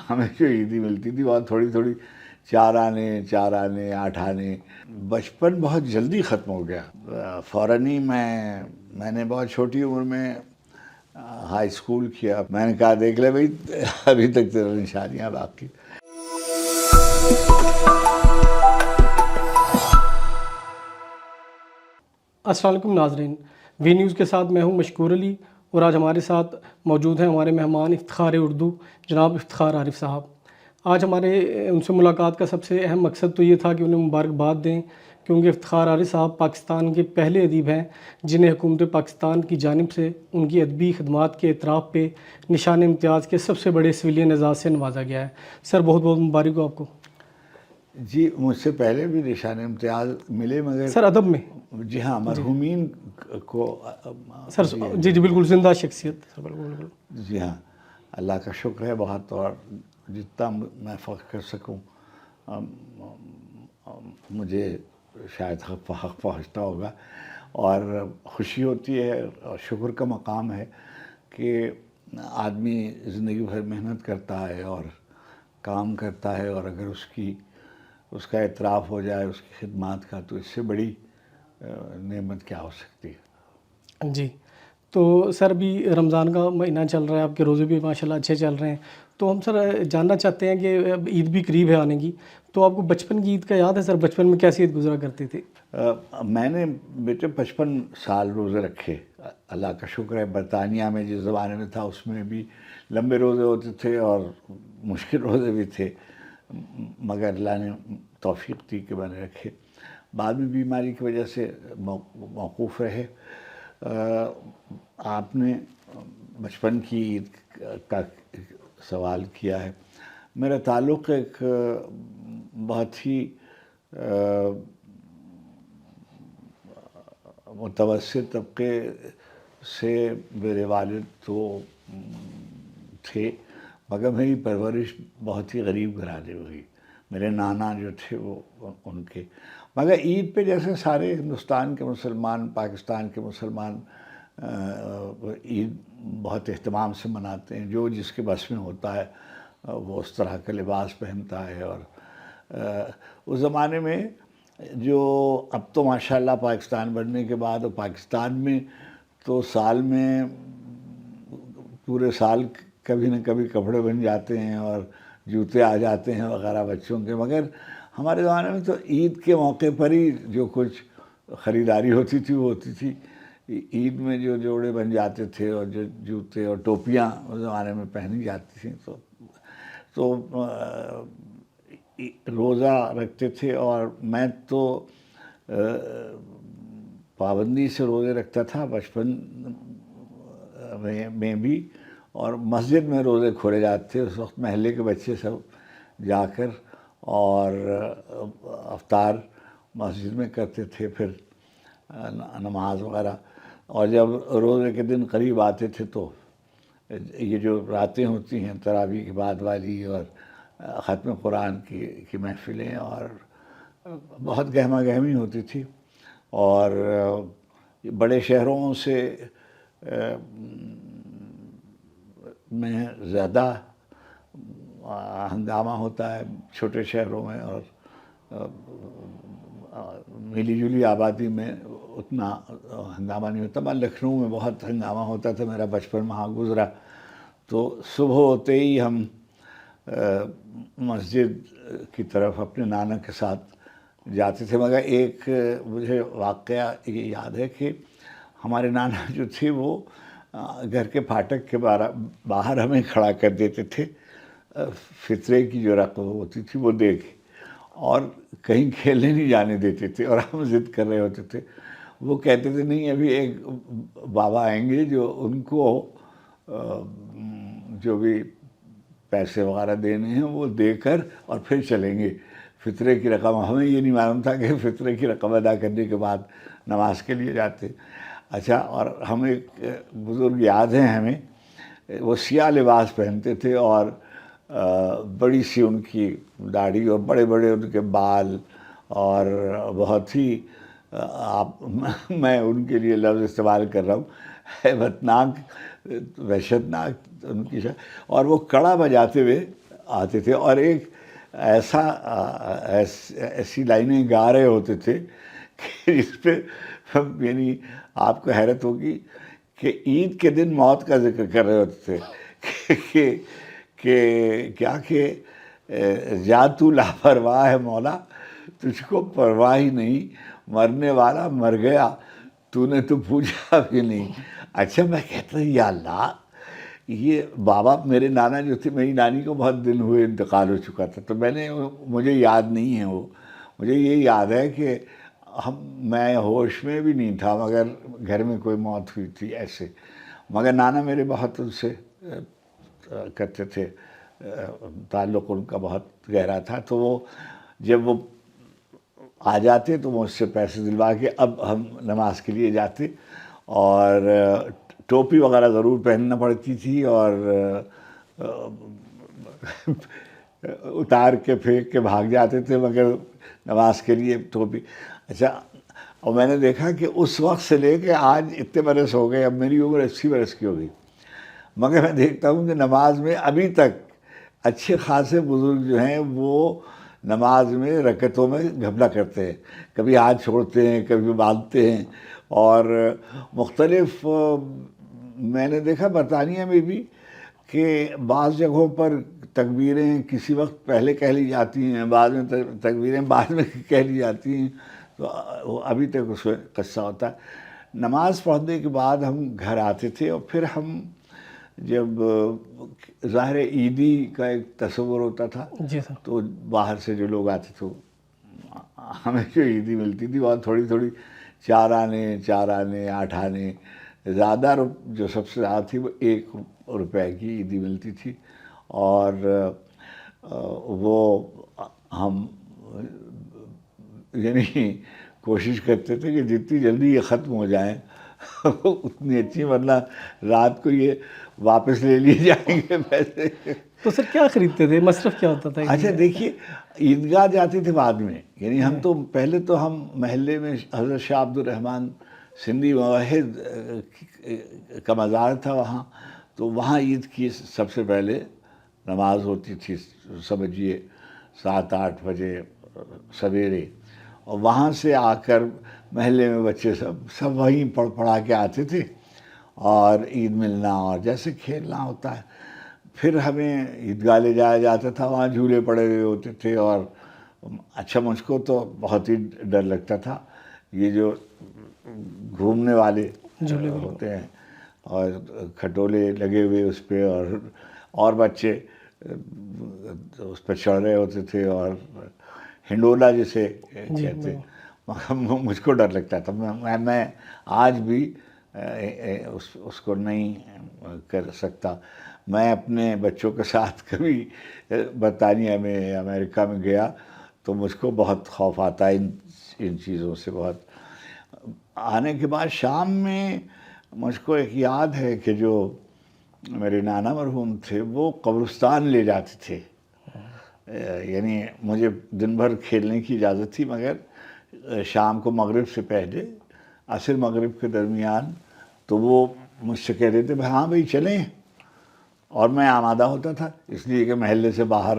ہمیں جو عیدی ملتی تھی وہاں تھوڑی تھوڑی 4 آنے 8 آنے. بچپن بہت جلدی ختم ہو گیا. فوراً ہی میں نے بہت چھوٹی عمر میں ہائی اسکول کیا. میں نے کہا دیکھ لے بھائی ابھی تک تیرا نشانیاں باقی. السلام علیکم ناظرین، وی نیوز کے ساتھ میں ہوں مشکور علی، اور آج ہمارے ساتھ موجود ہیں ہمارے مہمان افتخار اردو جناب افتخار عارف صاحب. آج ہمارے ان سے ملاقات کا سب سے اہم مقصد تو یہ تھا کہ انہیں مبارکباد دیں، کیونکہ افتخار عارف صاحب پاکستان کے پہلے ادیب ہیں جنہیں حکومت پاکستان کی جانب سے ان کی ادبی خدمات کے اعتراف پہ نشان امتیاز کے سب سے بڑے سویلین اعزاز سے نوازا گیا ہے. سر بہت بہت مبارک ہو آپ کو. جی مجھ سے پہلے بھی نشان امتیاز ملے مگر سر ادب میں. جی ہاں، مرحومین کو سر جی بالکل زندہ شخصیت. بالکل. جی ہاں، اللہ کا شکر ہے بہت، اور جتنا میں فخر کر سکوں مجھے شاید حق پہنچتا ہوگا، اور خوشی ہوتی ہے اور شکر کا مقام ہے کہ آدمی زندگی بھر محنت کرتا ہے اور کام کرتا ہے، اور اگر اس کا اعتراف ہو جائے اس کی خدمات کا، تو اس سے بڑی نعمت کیا ہو سکتی ہے. جی تو سر ابھی رمضان کا مہینہ چل رہا ہے، آپ کے روزے بھی ماشاءاللہ اچھے چل رہے ہیں، تو ہم سر جاننا چاہتے ہیں کہ اب عید بھی قریب ہے آنے کی، تو آپ کو بچپن کی عید کا یاد ہے سر؟ بچپن میں کیسی عید گزرا کرتی تھی؟ میں نے بیٹے 55 سال روزے رکھے، اللہ کا شکر ہے. برطانیہ میں جس زمانے میں تھا اس میں بھی لمبے روزے ہوتے تھے اور مشکل روزے بھی تھے، مگر اللہ نے توفیق دی کہ میں نے رکھے. بعد میں بیماری کی وجہ سے موقوف رہے. آپ نے بچپن کی عید کا سوال کیا ہے. میرا تعلق ایک بہت ہی متوسط طبقے سے میرے والد تو تھے، مگر میری پرورش بہت ہی غریب گھرانے ہوئی. میرے نانا جو تھے وہ ان کے، مگر عید پہ جیسے سارے ہندوستان کے مسلمان، پاکستان کے مسلمان عید بہت اہتمام سے مناتے ہیں. جو جس کے بس میں ہوتا ہے وہ اس طرح کا لباس پہنتا ہے. اور اس زمانے میں جو اب تو ماشاءاللہ پاکستان بننے کے بعد، اور پاکستان میں تو سال میں پورے سال کبھی نہ کبھی کپڑے بن جاتے ہیں اور جوتے آ جاتے ہیں وغیرہ بچوں کے، مگر ہمارے زمانے میں تو عید کے موقع پر ہی جو کچھ خریداری ہوتی تھی وہ ہوتی تھی. عید میں جو جوڑے بن جاتے تھے اور جو جوتے اور ٹوپیاں اس زمانے میں پہنی جاتی تھیں تو روزہ رکھتے تھے. اور میں تو پابندی سے روزے رکھتا تھا بچپن میں بھی، اور مسجد میں روزے کھولے جاتے تھے. اس وقت محلے کے بچے سب جا کر اور افطار مسجد میں کرتے تھے، پھر نماز وغیرہ. اور جب روزے کے دن قریب آتے تھے تو یہ جو راتیں ہوتی ہیں تراویح کے بعد والی، اور ختم قرآن کی محفلیں، اور بہت گہما گہمی ہوتی تھی. اور بڑے شہروں سے میں زیادہ ہنگامہ ہوتا ہے چھوٹے شہروں میں، اور ملی جلی آبادی میں اتنا ہنگامہ نہیں ہوتا. لکھنؤ میں بہت ہنگامہ ہوتا تھا، میرا بچپن وہاں گزرا. تو صبح ہوتے ہی ہم مسجد کی طرف اپنے نانا کے ساتھ جاتے تھے. مگر ایک مجھے واقعہ یہ یاد ہے کہ ہمارے نانا جو تھے وہ گھر کے پھاٹک کے باہر ہمیں کھڑا کر دیتے تھے، فطرے کی جو رقم ہوتی تھی وہ دے کے، اور کہیں کھیلنے نہیں جانے دیتے تھے. اور ہم ضد کر رہے ہوتے تھے. وہ کہتے تھے نہیں، ابھی ایک بابا آئیں گے جو ان کو جو بھی پیسے وغیرہ دینے ہیں وہ دے کر اور پھر چلیں گے. فطرے کی رقم، ہمیں یہ نہیں معلوم تھا کہ فطرے کی رقم ادا کرنے کے بعد نماز کے لیے جاتے. اچھا، اور ہم ایک بزرگ یاد ہیں ہمیں، وہ سیاہ لباس پہنتے تھے اور بڑی سی ان کی داڑھی اور بڑے بڑے ان کے بال، اور بہت ہی میں ان کے لیے لفظ استعمال کر رہا ہوں، ہیبت ناک، وحشت ناک ان کی اور وہ کڑا بجاتے ہوئے آتے تھے اور ایک ایسی لائنیں گا رہے ہوتے تھے کہ جس پہ یعنی آپ کو حیرت ہوگی کہ عید کے دن موت کا ذکر کر رہے ہوتے تھے کہ کیا کہ جا تو لاپرواہ ہے مولا، تجھ کو پرواہ ہی نہیں، مرنے والا مر گیا تو نے تو پوچھا بھی نہیں۔ اچھا میں کہتا ہوں یا اللہ، یہ بابا میرے نانا جو تھے، میری نانی کو بہت دن ہوئے انتقال ہو چکا تھا، تو مجھے یاد نہیں ہے وہ، مجھے یہ یاد ہے کہ میں ہوش میں بھی نہیں تھا مگر گھر میں کوئی موت ہوئی تھی ایسے، مگر نانا میرے بہت ان سے کرتے تھے، تعلق ان کا بہت گہرا تھا، تو وہ جب وہ آ جاتے تو مجھ سے پیسے دلوا کے اب ہم نماز کے لیے جاتے، اور ٹوپی وغیرہ ضرور پہننا پڑتی تھی، اور اتار کے پھینک کے بھاگ جاتے تھے مگر نماز کے لیے ٹوپی۔ اچھا، اور میں نے دیکھا کہ اس وقت سے لے کے آج اتنے برس ہو گئے، اب میری عمر 80 برس کی ہو گئی، مگر میں دیکھتا ہوں کہ نماز میں ابھی تک اچھے خاصے بزرگ جو ہیں وہ نماز میں رکعتوں میں گھپلا کرتے ہیں، کبھی ہاتھ چھوڑتے ہیں، کبھی باندھتے ہیں، اور مختلف میں نے دیکھا برطانیہ میں بھی کہ بعض جگہوں پر تکبیریں کسی وقت پہلے کہہ لی جاتی ہیں، بعد میں تکبیریں بعد میں کہہ لی جاتی ہیں، تو ابھی تک اس میں قصہ ہوتا ہے۔ نماز پڑھنے کے بعد ہم گھر آتے تھے، اور پھر ہم جب ظاہر عیدی کا ایک تصور ہوتا تھا، جی سر، تو باہر سے جو لوگ آتے تھے ہمیں جو عیدی ملتی تھی وہ تھوڑی تھوڑی 4 آنے 8 آنے، زیادہ جو سب سے زیادہ تھی وہ 1 روپے کی عیدی ملتی تھی، اور وہ ہم یعنی کوشش کرتے تھے کہ جتنی جلدی یہ ختم ہو جائیں اتنی اچھی، ورنہ رات کو یہ واپس لے لیے جائیں گے پیسے۔ تو سر کیا خریدتے تھے، مصرف کیا ہوتا تھا؟ اچھا دیکھیے، عیدگاہ جاتے تھے بعد میں، یعنی ہم تو پہلے تو ہم محلے میں حضرت شاہ عبد الرحمن سندھی موحد کا مزار تھا وہاں، تو وہاں عید کی سب سے پہلے نماز ہوتی تھی، سمجھیے 7-8 بجے سویرے، اور وہاں سے آ کر محلے میں بچے سب وہیں پڑھا کے آتے تھے، اور عید ملنا اور جیسے کھیلنا ہوتا ہے۔ پھر ہمیں عیدگاہ لے جایا جاتا تھا، وہاں جھولے پڑے ہوئے ہوتے تھے، اور اچھا مجھ کو تو بہت ہی ڈر لگتا تھا، یہ جو گھومنے والے ہوتے ہیں اور کھٹولے لگے ہوئے اس پہ، اور بچے اس پہ چڑھ رہے ہوتے تھے، اور ہنڈولا جسے کہتے، مجھ کو ڈر لگتا تھا، میں آج بھی اس کو نہیں کر سکتا۔ میں اپنے بچوں کے ساتھ کبھی برطانیہ میں امریکہ میں گیا تو مجھ کو بہت خوف آتا ہے ان چیزوں سے بہت۔ آنے کے بعد شام میں مجھ کو ایک یاد ہے کہ جو میرے نانا مرحوم تھے وہ قبرستان لے جاتے تھے، یعنی مجھے دن بھر کھیلنے کی اجازت تھی، مگر شام کو مغرب سے پہلے، عصر مغرب کے درمیان، تو وہ مجھ سے کہہ دیتے ہاں بھائی چلیں، اور میں آمادہ ہوتا تھا، اس لیے کہ محلے سے باہر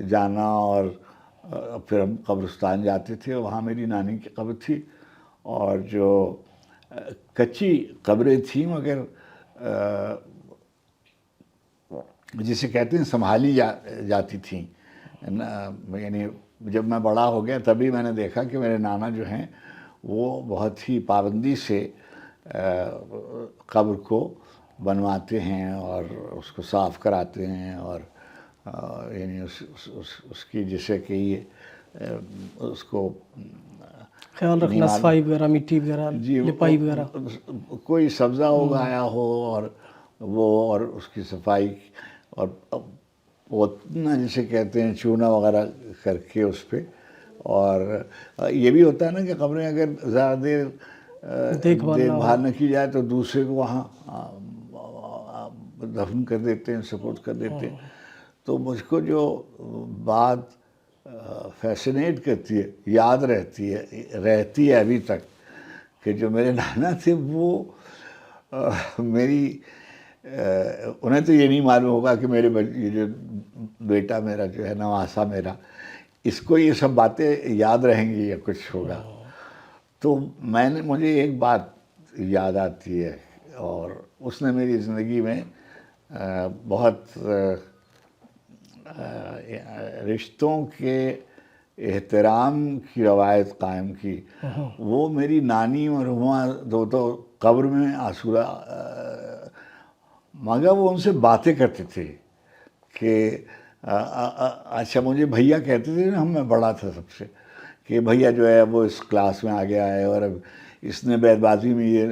جانا، اور پھر ہم قبرستان جاتے تھے، وہاں میری نانی کی قبر تھی، اور جو کچی قبریں تھیں مگر جسے کہتے ہیں سنبھالی جاتی تھیں، یعنی جب میں بڑا ہو گیا تبھی میں نے دیکھا کہ میرے نانا جو ہیں وہ بہت ہی پابندی سے قبر کو بنواتے ہیں اور اس کو صاف کراتے ہیں، اور یعنی اس کی جسے کہ یہ اس کو خیال رکھنا، صفائی وغیرہ، مٹی وغیرہ، لپائی وغیرہ، کوئی سبزہ اگایا ہو اور وہ، اور اس کی صفائی، اور پوتنا جسے کہتے ہیں چونا وغیرہ کر کے اس پہ، اور یہ بھی ہوتا ہے نا کہ قبریں اگر زیادہ دیر دیکھ بھال نہ کی جائے تو دوسرے کو وہاں دفن کر دیتے ہیں، سپورٹ کر دیتے ہیں۔ تو مجھ کو جو بات فیسنیٹ کرتی ہے، یاد رہتی ہے ابھی تک، کہ جو میرے نانا تھے وہ انہیں تو یہ نہیں معلوم ہوگا کہ میرے جو بیٹا میرا جو ہے نواسا میرا، اس کو یہ سب باتیں یاد رہیں گی یا کچھ ہوگا. تو مجھے ایک بات یاد آتی ہے، اور اس نے میری زندگی میں بہت رشتوں کے احترام کی روایت قائم کی. وہ میری نانی مرحومہ تو قبر میں آسورا، مگر وہ ان سے باتیں کرتے تھے کہ اچھا مجھے بھیا کہتے تھے نا، میں بڑا تھا سب سے، کہ بھیا جو ہے وہ اس کلاس میں آ گیا ہے، اور اب اس نے بیت بازی میں یہ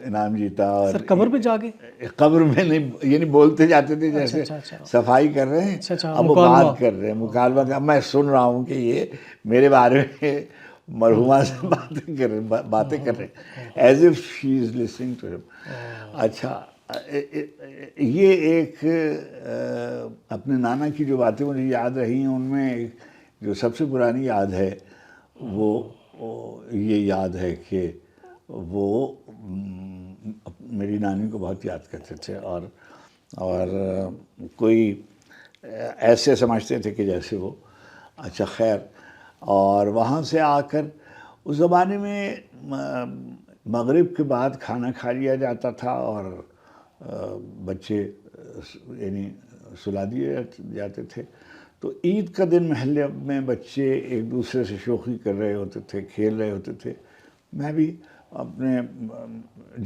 انعام جیتا. اور سر قبر پہ جا کے؟ قبر میں نہیں، یعنی بولتے جاتے تھے جیسے صفائی کر رہے ہیں، اب وہ بات کر رہے ہیں، مکالمہ. اب میں سن رہا ہوں کہ یہ میرے بارے میں مرحومہ سے باتیں کر رہے ہیں، as if she is listening to ہم. اچھا، یہ ایک اپنے نانا کی جو باتیں مجھے یاد رہی ہیں، ان میں جو سب سے پرانی یاد ہے وہ یہ یاد ہے کہ وہ میری نانی کو بہت یاد کرتے تھے، اور کوئی ایسے سمجھتے تھے کہ جیسے وہ اچھا خیر. اور وہاں سے آ کر اس زمانے میں مغرب کے بعد کھانا کھا لیا جاتا تھا، اور بچے یعنی سلا دیے جاتے تھے. تو عید کا دن محلے میں بچے ایک دوسرے سے شوخی کر رہے ہوتے تھے، کھیل رہے ہوتے تھے. میں بھی اپنے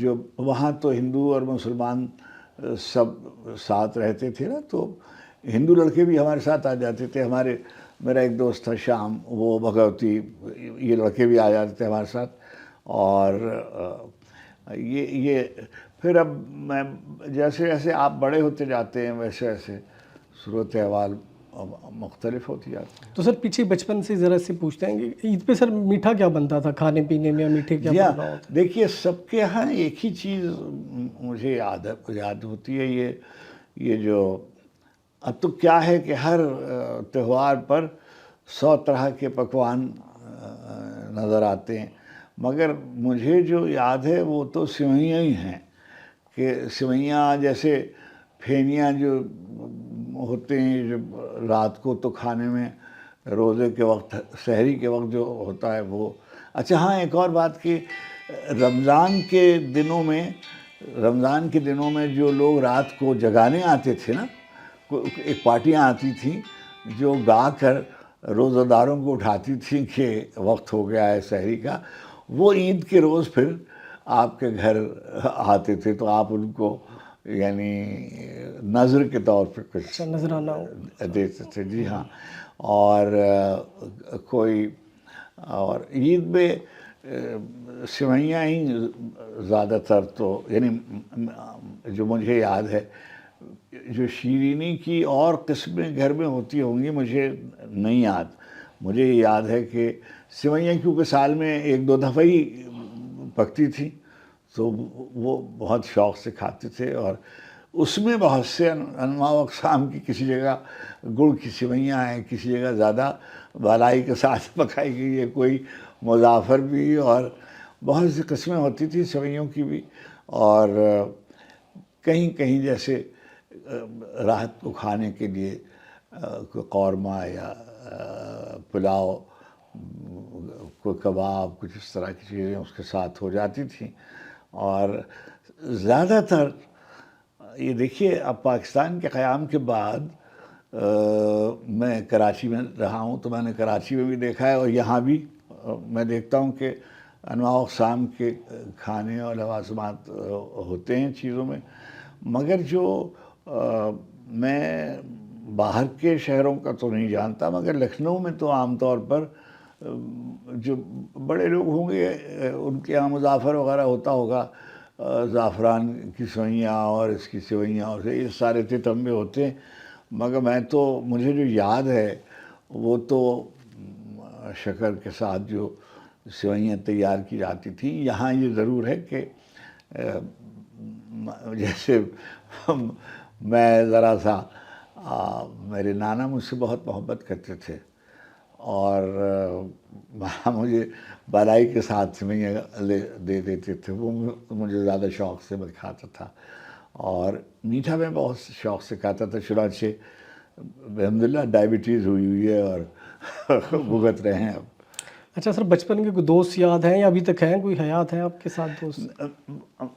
جو وہاں تو ہندو اور مسلمان سب ساتھ رہتے تھے نا، تو ہندو لڑکے بھی ہمارے ساتھ آ جاتے تھے. میرا ایک دوست تھا شام، وہ بھگوتی، یہ لڑکے بھی آ جاتے تھے ہمارے ساتھ. اور یہ پھر اب میں جیسے جیسے آپ بڑے ہوتے جاتے ہیں ویسے ویسے صورت حوال مختلف ہوتی جاتی ہے. تو سر پیچھے بچپن سے ذرا سے پوچھتے ہیں کہ عید پہ سر میٹھا کیا بنتا تھا کھانے پینے میں، میٹھے کیا بننا ہوتا ہے؟ دیکھیے سب کے ہاں ایک ہی چیز مجھے یاد ہوتی ہے، یہ جو اب تو کیا ہے کہ ہر تہوار پر 100 طرح کے پکوان نظر آتے ہیں، مگر مجھے جو یاد ہے وہ تو سوئیاں ہی ہیں. کہ سوئیاں جیسے پھینیاں جو ہوتے ہیں جو رات کو تو کھانے میں روزے کے وقت، سحری کے وقت جو ہوتا ہے وہ. اچھا ہاں، ایک اور بات کہ رمضان کے دنوں میں جو لوگ رات کو جگانے آتے تھے نا، ایک پارٹیاں آتی تھیں جو گا کر روزہ داروں کو اٹھاتی تھیں کہ وقت ہو گیا ہے سحری کا. وہ عید کے روز پھر آپ کے گھر آتے تھے، تو آپ ان کو یعنی نظر کے طور پہ کچھ نذرانہ دیتے تھے. جی ہاں. اور عید میں سوئیاں ہی زیادہ تر تو، یعنی جو مجھے یاد ہے، جو شیرینی کی اور قسمیں گھر میں ہوتی ہوں گی مجھے نہیں یاد. مجھے یاد ہے کہ سوئیاں کیونکہ سال میں 1-2 دفعہ ہی پکتی تھی، تو وہ بہت شوق سے کھاتے تھے. اور اس میں بہت سے انواع و اقسام کی، کسی جگہ گڑ کی سوئیاں ہیں، کسی جگہ زیادہ بالائی کے ساتھ پکائی گئی ہے، کوئی مضافر بھی، اور بہت سی قسمیں ہوتی تھی سوئیوں کی بھی. اور کہیں کہیں جیسے راحت کو کھانے کے لیے کوئی قورمہ یا پلاؤ، کوئی کباب، کچھ اس طرح کی چیزیں اس کے ساتھ ہو جاتی تھیں. اور زیادہ تر یہ دیکھیے اب پاکستان کے قیام کے بعد میں کراچی میں رہا ہوں، تو میں نے کراچی میں بھی دیکھا ہے، اور یہاں بھی میں دیکھتا ہوں کہ انواع و اقسام کے کھانے اور لوازمات ہوتے ہیں چیزوں میں. مگر جو میں باہر کے شہروں کا تو نہیں جانتا، مگر لکھنؤ میں تو عام طور پر جو بڑے لوگ ہوں گے ان کے یہاں مضافر وغیرہ ہوتا ہوگا، زعفران کی سوئیاں اور اس کی سوئیاں اور یہ سارے تتمبے ہوتے ہیں. مگر مجھے جو یاد ہے وہ تو شکر کے ساتھ جو سوئیاں تیار کی جاتی تھیں. یہاں یہ ضرور ہے کہ جیسے میں ذرا سا میرے نانا مجھ سے بہت محبت کرتے تھے، اور مجھے بالائی کے ساتھ سوئیاں دے دیتے تھے. وہ مجھے زیادہ شوق سے میں کھاتا تھا، اور میٹھا میں بہت شوق سے کھاتا تھا. چنانچہ الحمدللہ ڈائبٹیز ہوئی ہے اور بھگت رہے ہیں اب. اچھا سر، بچپن کے کوئی دوست یاد ہیں یا ابھی تک ہیں، کوئی حیات ہیں آپ کے ساتھ دوست؟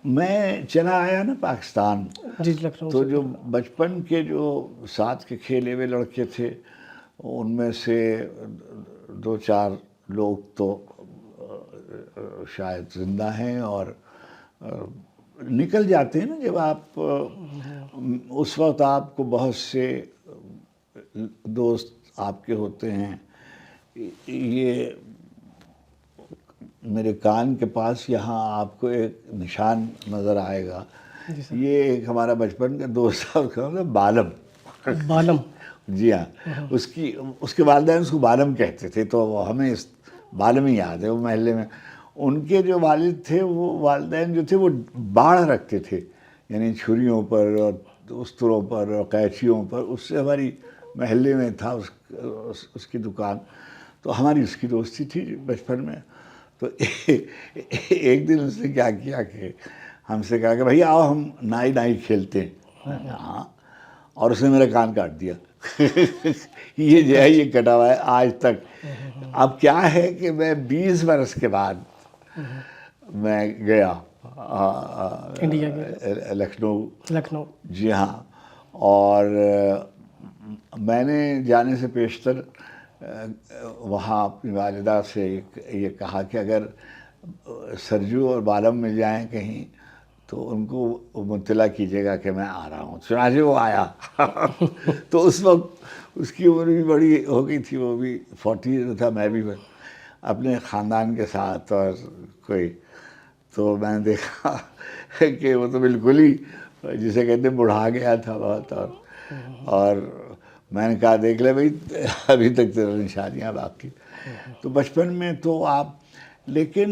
میں چلا آیا نا پاکستان، جی لکھنؤ تو سے. جو بچپن کے جو ساتھ کے کھیلے ہوئے لڑکے تھے ان میں سے 2-4 لوگ تو شاید زندہ ہیں، اور نکل جاتے ہیں نا جب آپ اس وقت آپ کو بہت سے دوست آپ کے ہوتے ہیں. یہ میرے کان کے پاس یہاں آپ کو ایک نشان نظر آئے گا، جی سر. یہ ایک ہمارا بچپن کا دوست تھا، اس کا نام بالم. بالم. جی ہاں، اس کے والدین اس کو بالم کہتے تھے، تو ہمیں بالم ہی یاد ہے. وہ محلے میں ان کے جو والد تھے، وہ والدین جو تھے وہ باڑ رکھتے تھے، یعنی چھریوں پر اور استروں پر اور قینچیوں پر. اس سے ہماری محلے میں تھا اس کی دکان، تو ہماری اس کی دوستی تھی بچپن میں. تو ایک دن اس نے کیا کیا کہ ہم سے کہا کہ بھائی آؤ ہم نائی نائی کھیلتے ہیں. ہاں، اور اس نے میرا کان کاٹ دیا. یہ جو ہے یہ کٹا ہوا ہے آج تک. اب کیا ہے کہ میں 20 برس کے بعد میں گیا انڈیا کے لکھنؤ. جی ہاں، اور میں نے جانے سے پیشتر وہاں اپنی والدہ سے یہ کہا کہ اگر سرجو اور بالم مل جائیں کہیں تو ان کو مطلع کیجیے گا کہ میں آ رہا ہوں. چنانچہ وہ آیا. تو اس وقت اس کی عمر بھی بڑی ہو گئی تھی، وہ بھی 40 تھا، میں بھی اپنے خاندان کے ساتھ. اور تو میں نے دیکھا کہ وہ تو بالکل ہی جسے کہتے ہیں بڑھا گیا تھا بہت. اور میں نے کہا دیکھ لے بھائی، ابھی تک تیرا نشانیاں باقی. تو بچپن میں تو آپ، لیکن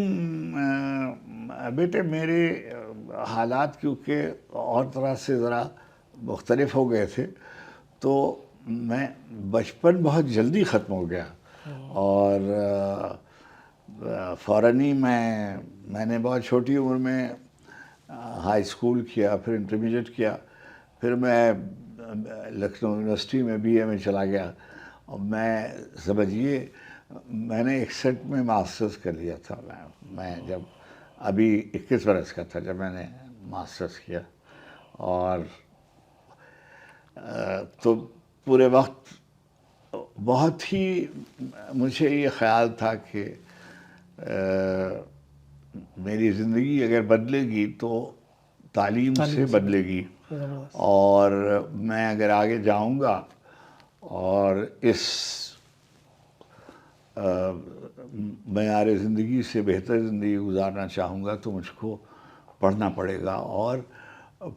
بیٹے میرے حالات کیونکہ اور طرح سے ذرا مختلف ہو گئے تھے، تو میں بچپن بہت جلدی ختم ہو گیا. اور فوراً ہی میں نے بہت چھوٹی عمر میں ہائی اسکول کیا، پھر انٹرمیڈیٹ کیا، پھر میں لکھنؤ یونیورسٹی میں BA میں چلا گیا. اور میں سمجھیے میں نے 61 میں ماسٹرز کر لیا تھا. میں جب ابھی 21 برس کا تھا جب میں نے ماسٹرز کیا. اور تو پورے وقت بہت ہی مجھے یہ خیال تھا کہ میری زندگی اگر بدلے گی تو تعلیم سے بدلے گی، اور میں اگر آگے جاؤں گا اور اس معیار زندگی سے بہتر زندگی گزارنا چاہوں گا تو مجھ کو پڑھنا پڑے گا. اور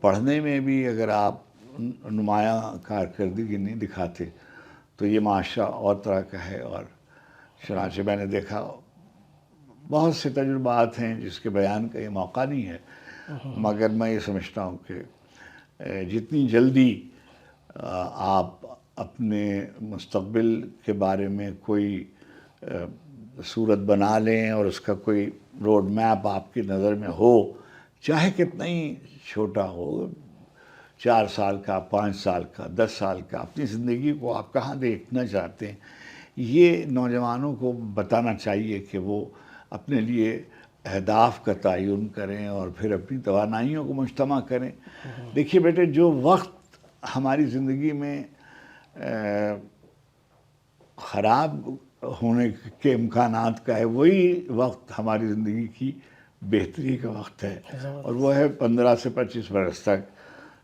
پڑھنے میں بھی اگر آپ نمایاں کارکردگی نہیں دکھاتے تو یہ معاشرہ اور طرح کا ہے. اور چنانچہ میں نے دیکھا بہت سے تجربات ہیں جس کے بیان کا یہ موقع نہیں ہے، مگر میں یہ سمجھتا ہوں کہ جتنی جلدی آپ اپنے مستقبل کے بارے میں کوئی صورت بنا لیں اور اس کا کوئی روڈ میپ آپ کی نظر میں ہو، چاہے کتنا ہی چھوٹا ہو، 4 سال کا، 5 سال کا، 10 سال کا، اپنی زندگی کو آپ کہاں دیکھنا چاہتے ہیں، یہ نوجوانوں کو بتانا چاہیے کہ وہ اپنے لیے اہداف کا تعین کریں اور پھر اپنی توانائیوں کو مجتمع کریں. دیکھیے بیٹے، جو وقت ہماری زندگی میں خراب ہونے کے امکانات کا ہے، وہی وقت ہماری زندگی کی بہتری کا وقت ہے. اور وہ ہے 15 سے 25 برس تک.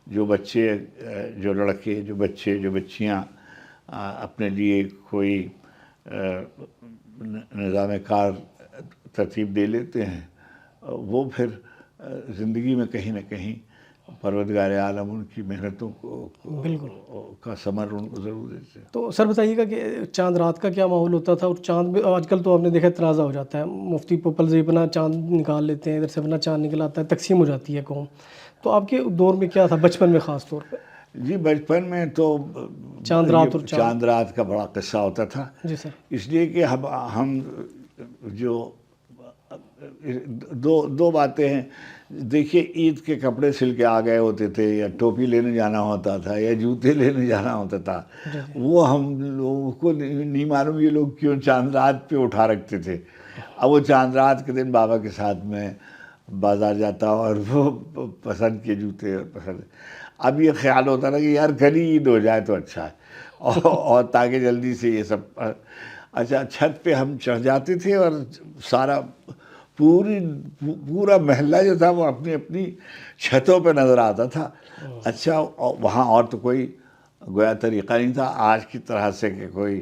جو بچے، جو لڑکے، جو بچے، جو بچیاں اپنے لیے کوئی نظام کار ترتیب دے لیتے ہیں، وہ پھر زندگی میں کہیں نہ کہیں پروردگار عالم ان کی محنتوں کو کا ثمر ان کو ضرور دیتے ہیں. تو سر بتائیے گا کہ چاند رات کا کیا ماحول ہوتا تھا؟ اور چاند بھی آج کل تو آپ نے دیکھا تنازع ہو جاتا ہے، مفتی پوپل سے اپنا چاند نکال لیتے ہیں، ادھر سے اپنا چاند نکل آتا ہے، تقسیم ہو جاتی ہے قوم. تو آپ کے دور میں کیا تھا بچپن میں خاص طور پہ؟ جی بچپن میں تو چاند رات اور چاند رات کا بڑا قصہ ہوتا تھا. جی سر. اس لیے کہ ہم جو دو باتیں ہیں. دیکھیے عید کے کپڑے سل کے آ گئے ہوتے تھے, یا ٹوپی لینے جانا ہوتا تھا, یا جوتے لینے جانا ہوتا تھا, وہ ہم لوگوں کو نہیں معلوم یہ لوگ کیوں چاند رات پہ اٹھا رکھتے تھے. اب وہ چاند رات کے دن بابا کے ساتھ میں بازار جاتا اور وہ پسند کے جوتے پسند. اب یہ خیال ہوتا نا کہ یار کل ہی عید ہو جائے تو اچھا ہے, اور تاکہ جلدی سے یہ سب. اچھا, چھت پہ ہم چڑھ جاتے تھے اور سارا پورا محلہ جو تھا وہ اپنی اپنی چھتوں پہ نظر آتا تھا. اچھا, وہاں اور تو کوئی گویا طریقہ نہیں تھا آج کی طرح سے کہ کوئی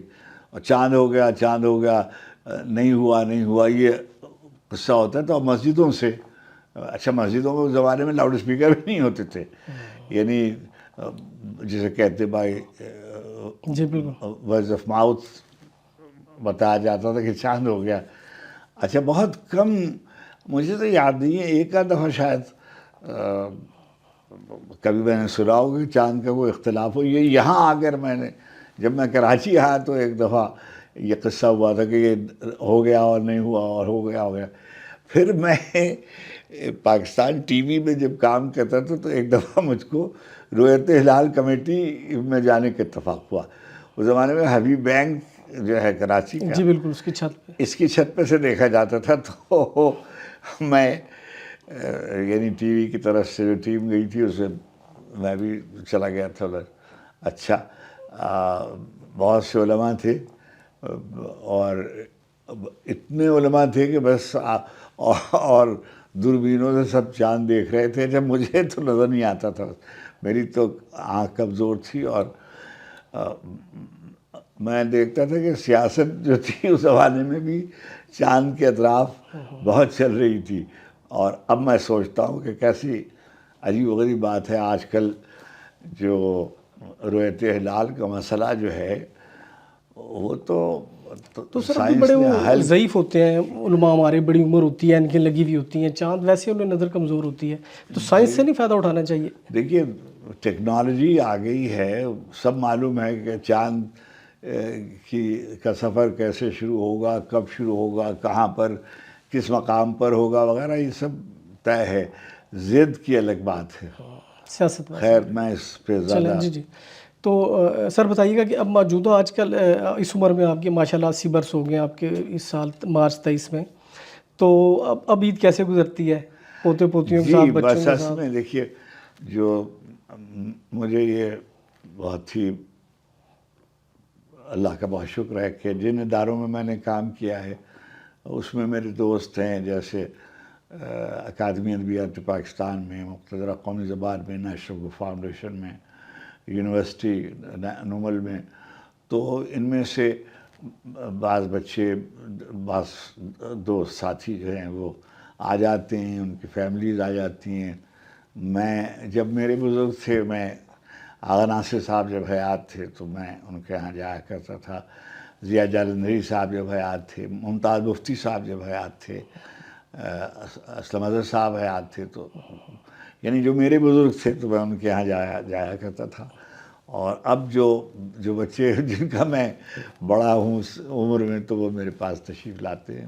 چاند ہو گیا نہیں ہوا یہ قصہ ہوتا ہے. تو مسجدوں سے, اچھا مسجدوں میں اس زمانے میں لاؤڈ اسپیکر بھی نہیں ہوتے تھے, یعنی جسے کہتے بھائی جی بالکل, ورڈ آف ماؤتھ بتایا جاتا تھا کہ چاند ہو گیا. اچھا, بہت کم, مجھے تو یاد نہیں ہے, ایک آدھ دفعہ شاید کبھی میں نے سنا ہوگا کہ چاند کا کوئی اختلاف ہو. یہ یہاں آ کر جب میں کراچی آیا تو ایک دفعہ یہ قصہ ہوا تھا کہ یہ ہو گیا اور نہیں ہوا اور ہو گیا. پھر میں پاکستان ٹی وی میں جب کام کرتا تھا تو ایک دفعہ مجھ کو رویت ہلال کمیٹی میں جانے کا اتفاق ہوا. اس زمانے میں حبیب بینک جو ہے کراچی کا, جی بالکل, اس کی چھت پہ, اس کی چھت پہ سے دیکھا جاتا تھا. تو میں یعنی ٹی وی کی طرف سے جو ٹیم گئی تھی اسے میں بھی چلا گیا تھا ادھر. اچھا, بہت سے علماء تھے اور اتنے علماء تھے کہ بس اور دوربینوں سے سب چاند دیکھ رہے تھے. جب مجھے تو نظر نہیں آتا تھا, میری تو آنکھ کمزور تھی, اور میں دیکھتا تھا کہ سیاست جو تھی اس زمانے میں بھی چاند کے اطراف بہت چل رہی تھی. اور اب میں سوچتا ہوں کہ کیسی عجیب و غریب بات ہے, آج کل جو رویت ہلال کا مسئلہ جو ہے وہ تو سر ابھی بڑے وہ ضعیف ہوتے ہیں علماء ہمارے, بڑی عمر ہوتی ہے, ان کی لگی ہوئی ہوتی ہیں, چاند ویسے انہیں نظر کمزور ہوتی ہے, تو سائنس سے نہیں فائدہ اٹھانا چاہیے؟ دیکھیے ٹیکنالوجی آ گئی ہے, سب معلوم ہے کہ چاند کا سفر کیسے شروع ہوگا, کب شروع ہوگا, کہاں پر, کس مقام پر ہوگا وغیرہ, یہ سب طے ہے. ضد کی الگ بات ہے, سیاست. خیر میں اس پہ زیادہ. جی. تو سر بتائیے گا کہ اب موجودہ آج کل اس عمر میں آپ کے ماشاءاللہ 80 برس ہو گئے آپ کے اس سال مارچ 23 میں, تو اب عید کیسے گزرتی ہے پوتے پوتیوں کے ساتھ, بچوں کے ساتھ؟ بس میں دیکھیے, جو مجھے یہ بہت ہی اللہ کا بہت شکر ہے کہ جن اداروں میں نے کام کیا ہے اس میں میرے دوست ہیں, جیسے اکادمی ادبیات پاکستان میں, مقتدرہ قومی زبان میں, نیشنل فاؤنڈیشن میں, یونیورسٹی نومل میں. تو ان میں سے بعض بچے, بعض دوست ساتھی جو ہیں وہ آ جاتے ہیں, ان کی فیملیز آ جاتی ہیں. میں جب میرے بزرگ تھے, میں آغا ناصر صاحب جب حیات تھے تو میں ان کے یہاں جایا کرتا تھا. ضیاء جالندھری صاحب جب حیات تھے, ممتاز مفتی صاحب جب حیات تھے, اسلم اظہر صاحب حیات تھے, تو یعنی جو میرے بزرگ تھے تو میں ان کے یہاں جایا کرتا تھا. اور اب جو بچے جن کا میں بڑا ہوں اس عمر میں, تو وہ میرے پاس تشریف لاتے ہیں,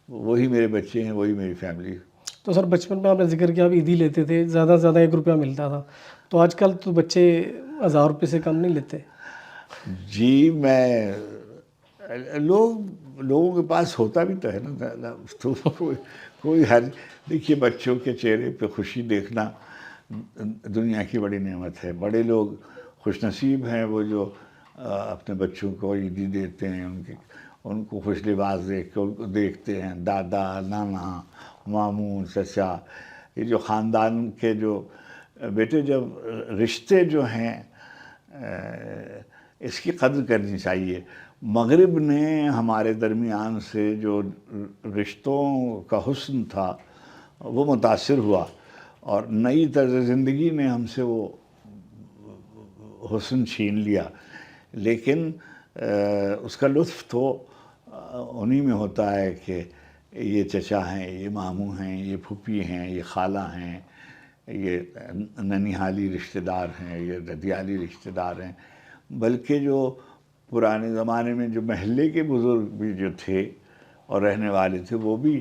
وہی میرے بچے ہیں, وہی میری فیملی. تو سر بچپن میں آپ نے ذکر کیا آپ عیدی لیتے تھے, زیادہ سے زیادہ 1 روپیہ ملتا تھا, تو آج کل تو بچے 1000 روپے سے کم نہیں لیتے. جی, میں لوگوں کے پاس ہوتا بھی تو ہے نا, تو کوئی دیکھیے بچوں کے چہرے پہ خوشی دیکھنا دنیا کی بڑی نعمت ہے. بڑے لوگ خوش نصیب ہیں وہ جو اپنے بچوں کو عیدی دیتے ہیں, ان کو خوش لباس دیکھتے ہیں. دادا, نانا, ماموں, چچا, یہ جو خاندان کے جو بیٹے, جب رشتے جو ہیں اس کی قدر کرنی چاہیے. مغرب نے ہمارے درمیان سے جو رشتوں کا حسن تھا وہ متاثر ہوا, اور نئی طرز زندگی نے ہم سے وہ حسن چھین لیا. لیکن اس کا لطف تو انہی میں ہوتا ہے کہ یہ چچا ہیں, یہ ماموں ہیں, یہ پھوپھی ہیں, یہ خالہ ہیں, یہ ننیحالی رشتہ دار ہیں, یہ ددیالی رشتہ دار ہیں. بلکہ جو پرانے زمانے میں جو محلے کے بزرگ بھی جو تھے اور رہنے والے تھے, وہ بھی